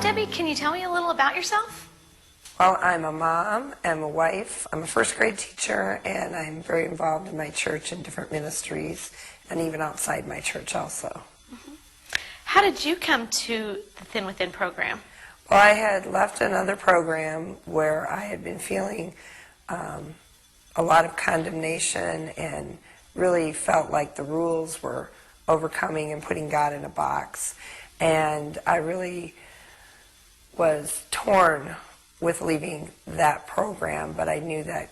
Debbie, can you tell me a little about yourself? Well, I'm a mom, I'm a wife, I'm a first grade teacher, and I'm very involved in my church in different ministries, and even outside my church also. How did you come to the Thin Within program? Well, I had left another program where I had been feeling a lot of condemnation and really felt like the rules were overcoming and putting God in a box. And I really was torn with leaving that program, but I knew that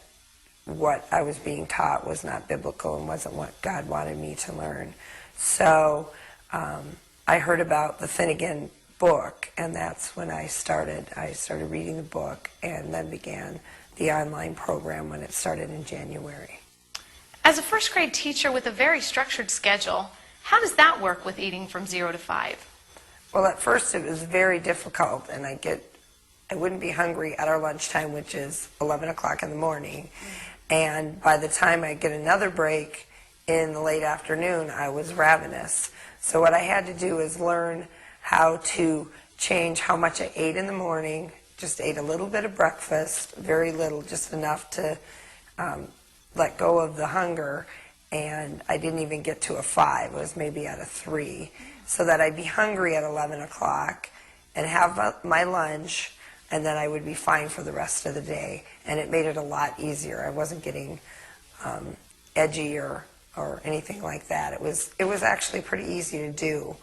what I was being taught was not biblical and wasn't what God wanted me to learn. So I heard about the Thin Again book, and that's when I started. I started reading the book and then began the online program when it started in January. As a first grade teacher with a very structured schedule, how does that work with eating from 0 to 5? Well, at first it was very difficult, and I wouldn't be hungry at our lunchtime, which is 11 o'clock in the morning. And by the time I get another break in the late afternoon, I was ravenous. So what I had to do is learn how to change how much I ate in the morning. Just ate a little bit of breakfast, very little, just enough to let go of the hunger. And I didn't even get to a 5. It was maybe at a 3. So that I'd be hungry at 11 o'clock and have my lunch, and then I would be fine for the rest of the day. And it made it a lot easier. I wasn't getting edgy or anything like that. It was actually pretty easy to do.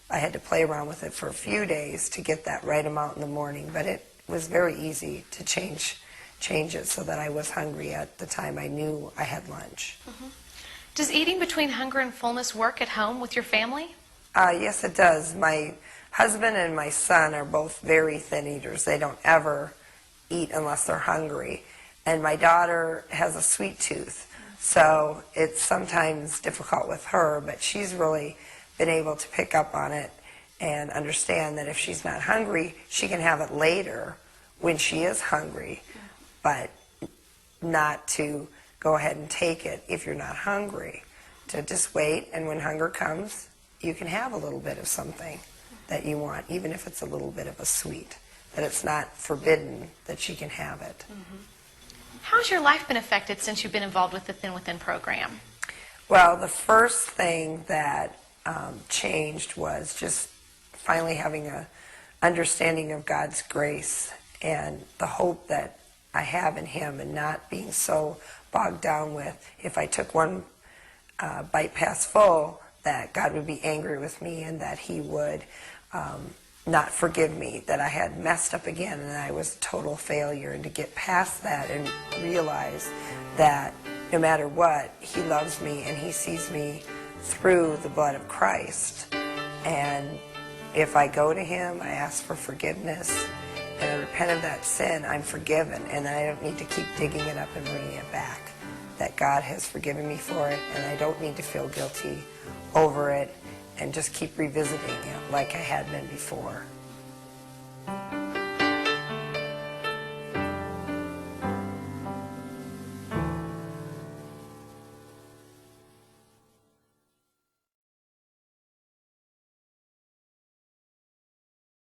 I had to play around with it for a few days to get that right amount in the morning, but it was very easy to change it so that I was hungry at the time I knew I had lunch. Mm-hmm. Does eating between hunger and fullness work at home with your family? Yes, it does. My husband and my son are both very thin eaters. They don't ever eat unless they're hungry. And my daughter has a sweet tooth, so it's sometimes difficult with her, but she's really been able to pick up on it and understand that if she's not hungry, she can have it later when she is hungry, but not to go ahead and take it if you're not hungry. To just wait, and when hunger comes, you can have a little bit of something that you want, even if it's a little bit of a sweet, that it's not forbidden that she can have it. Mm-hmm. How has your life been affected since you've been involved with the Thin Within program? Well, the first thing that changed was just finally having a understanding of God's grace and the hope that I have in Him, and not being so bogged down with if I took one bite past full, that God would be angry with me and that He would not forgive me, that I had messed up again and I was a total failure, and to get past that and realize that no matter what, He loves me and He sees me through the blood of Christ. And if I go to Him, I ask for forgiveness and I repent of that sin, I'm forgiven, and I don't need to keep digging it up and bringing it back. That God has forgiven me for it, and I don't need to feel guilty over it and just keep revisiting it like I had been before.